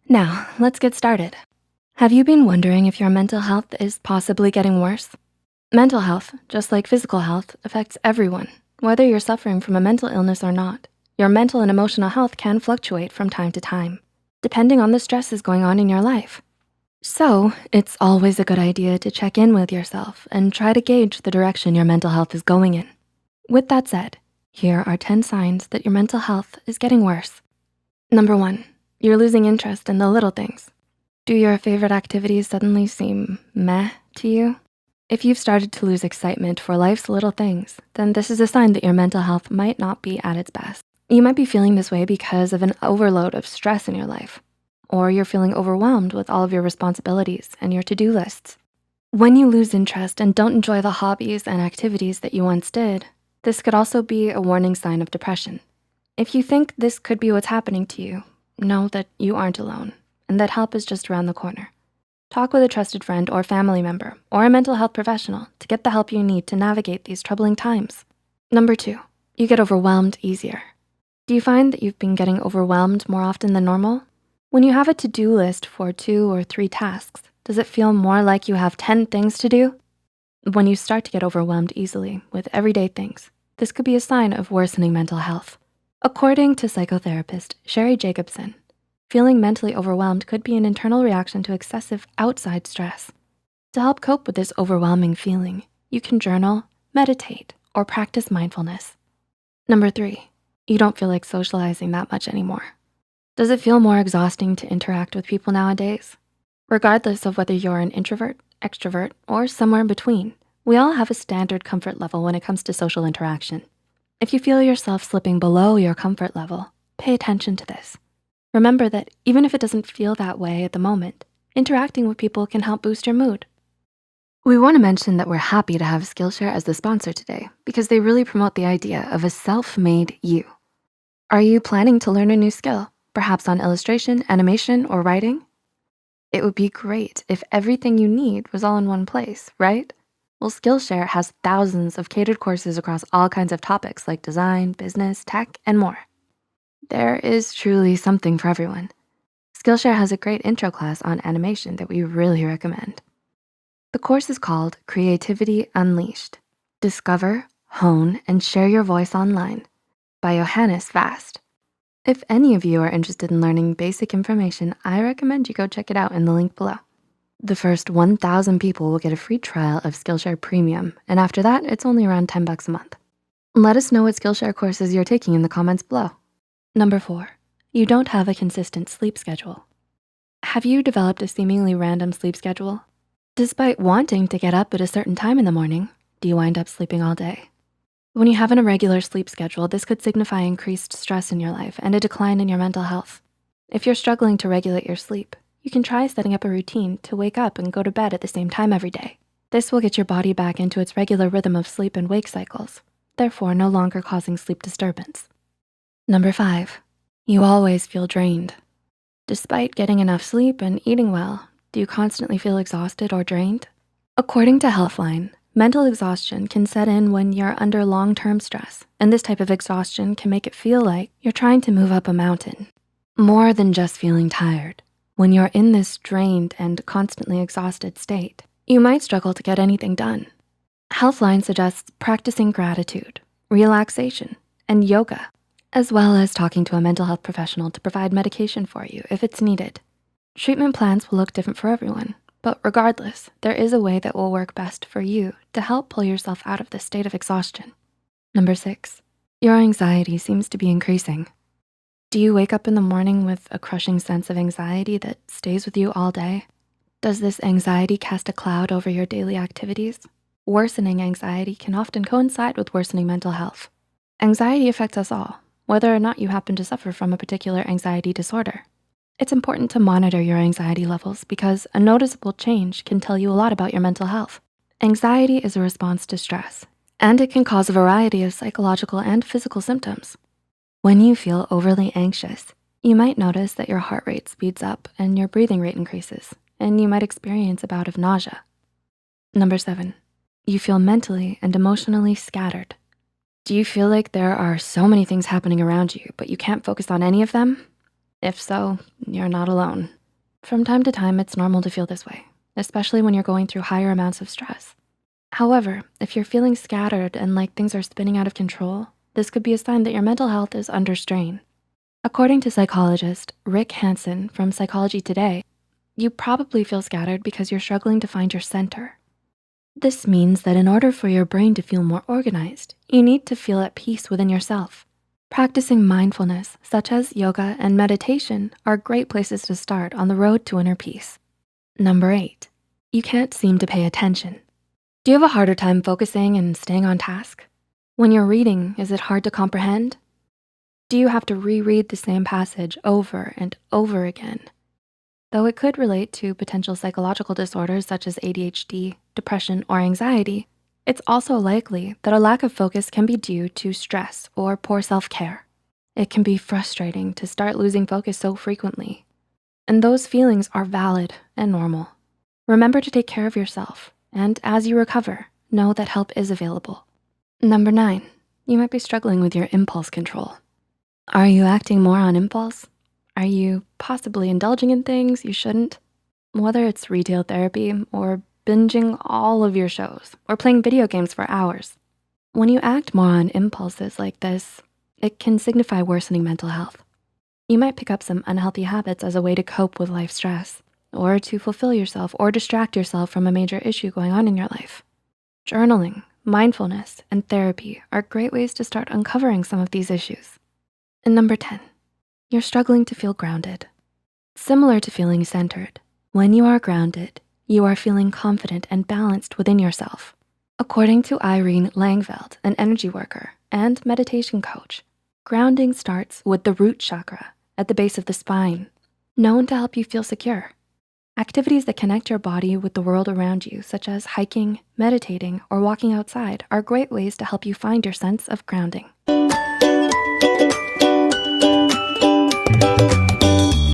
Now, let's get started. Have you been wondering if your mental health is possibly getting worse? Mental health, just like physical health, affects everyone, whether you're suffering from a mental illness or not. Your mental and emotional health can fluctuate from time to time, depending on the stresses going on in your life. So, it's always a good idea to check in with yourself and try to gauge the direction your mental health is going in. With that said, here are 10 signs that your mental health is getting worse. Number 1, you're losing interest in the little things. Do your favorite activities suddenly seem meh to you? If you've started to lose excitement for life's little things, then this is a sign that your mental health might not be at its best. You might be feeling this way because of an overload of stress in your life, or you're feeling overwhelmed with all of your responsibilities and your to-do lists. When you lose interest and don't enjoy the hobbies and activities that you once did, this could also be a warning sign of depression. If you think this could be what's happening to you, know that you aren't alone and that help is just around the corner. Talk with a trusted friend or family member or a mental health professional to get the help you need to navigate these troubling times. Number 2, you get overwhelmed easier. Do you find that you've been getting overwhelmed more often than normal? When you have a to-do list for 2 or 3 tasks, does it feel more like you have 10 things to do? When you start to get overwhelmed easily with everyday things, this could be a sign of worsening mental health. According to psychotherapist Sherry Jacobson, feeling mentally overwhelmed could be an internal reaction to excessive outside stress. To help cope with this overwhelming feeling, you can journal, meditate, or practice mindfulness. Number 3, you don't feel like socializing that much anymore. Does it feel more exhausting to interact with people nowadays? Regardless of whether you're an introvert, extrovert, or somewhere in between, we all have a standard comfort level when it comes to social interaction. If you feel yourself slipping below your comfort level, pay attention to this. Remember that even if it doesn't feel that way at the moment, interacting with people can help boost your mood. We wanna mention that we're happy to have Skillshare as the sponsor today because they really promote the idea of a self-made you. Are you planning to learn a new skill, perhaps on illustration, animation, or writing? It would be great if everything you need was all in one place, right? Well, Skillshare has thousands of catered courses across all kinds of topics like design, business, tech, and more. There is truly something for everyone. Skillshare has a great intro class on animation that we really recommend. The course is called Creativity Unleashed. Discover, hone, and share your voice online by Johannes Vast. If any of you are interested in learning basic information, I recommend you go check it out in the link below. The first 1,000 people will get a free trial of Skillshare Premium, and after that, it's only around 10 bucks a month. Let us know what Skillshare courses you're taking in the comments below. Number 4, you don't have a consistent sleep schedule. Have you developed a seemingly random sleep schedule? Despite wanting to get up at a certain time in the morning, do you wind up sleeping all day? When you have an irregular sleep schedule, this could signify increased stress in your life and a decline in your mental health. If you're struggling to regulate your sleep, you can try setting up a routine to wake up and go to bed at the same time every day. This will get your body back into its regular rhythm of sleep and wake cycles, therefore no longer causing sleep disturbance. Number 5, you always feel drained. Despite getting enough sleep and eating well, do you constantly feel exhausted or drained? According to Healthline, mental exhaustion can set in when you're under long-term stress, and this type of exhaustion can make it feel like you're trying to move up a mountain. More than just feeling tired, when you're in this drained and constantly exhausted state, you might struggle to get anything done. Healthline suggests practicing gratitude, relaxation, and yoga, as well as talking to a mental health professional to provide medication for you if it's needed. Treatment plans will look different for everyone, but regardless, there is a way that will work best for you to help pull yourself out of this state of exhaustion. Number 6, your anxiety seems to be increasing. Do you wake up in the morning with a crushing sense of anxiety that stays with you all day? Does this anxiety cast a cloud over your daily activities? Worsening anxiety can often coincide with worsening mental health. Anxiety affects us all, whether or not you happen to suffer from a particular anxiety disorder. It's important to monitor your anxiety levels because a noticeable change can tell you a lot about your mental health. Anxiety is a response to stress, and it can cause a variety of psychological and physical symptoms. When you feel overly anxious, you might notice that your heart rate speeds up and your breathing rate increases, and you might experience a bout of nausea. Number 7, you feel mentally and emotionally scattered. Do you feel like there are so many things happening around you, but you can't focus on any of them? If so, you're not alone. From time to time, it's normal to feel this way, especially when you're going through higher amounts of stress. However, if you're feeling scattered and like things are spinning out of control, this could be a sign that your mental health is under strain. According to psychologist Rick Hansen from Psychology Today, you probably feel scattered because you're struggling to find your center. This means that in order for your brain to feel more organized, you need to feel at peace within yourself. Practicing mindfulness, such as yoga and meditation, are great places to start on the road to inner peace. Number 8, you can't seem to pay attention. Do you have a harder time focusing and staying on task? When you're reading, is it hard to comprehend? Do you have to reread the same passage over and over again? Though it could relate to potential psychological disorders such as ADHD, depression, or anxiety, it's also likely that a lack of focus can be due to stress or poor self-care. It can be frustrating to start losing focus so frequently, and those feelings are valid and normal. Remember to take care of yourself, and as you recover, know that help is available. Number 9, you might be struggling with your impulse control. Are you acting more on impulse? Are you possibly indulging in things you shouldn't? Whether it's retail therapy or binging all of your shows or playing video games for hours. When you act more on impulses like this, it can signify worsening mental health. You might pick up some unhealthy habits as a way to cope with life stress or to fulfill yourself or distract yourself from a major issue going on in your life. Journaling, mindfulness, and therapy are great ways to start uncovering some of these issues. And number 10, you're struggling to feel grounded. Similar to feeling centered, when you are grounded, you are feeling confident and balanced within yourself. According to Irene Langveld, an energy worker and meditation coach, grounding starts with the root chakra at the base of the spine, known to help you feel secure. Activities that connect your body with the world around you, such as hiking, meditating, or walking outside, are great ways to help you find your sense of grounding.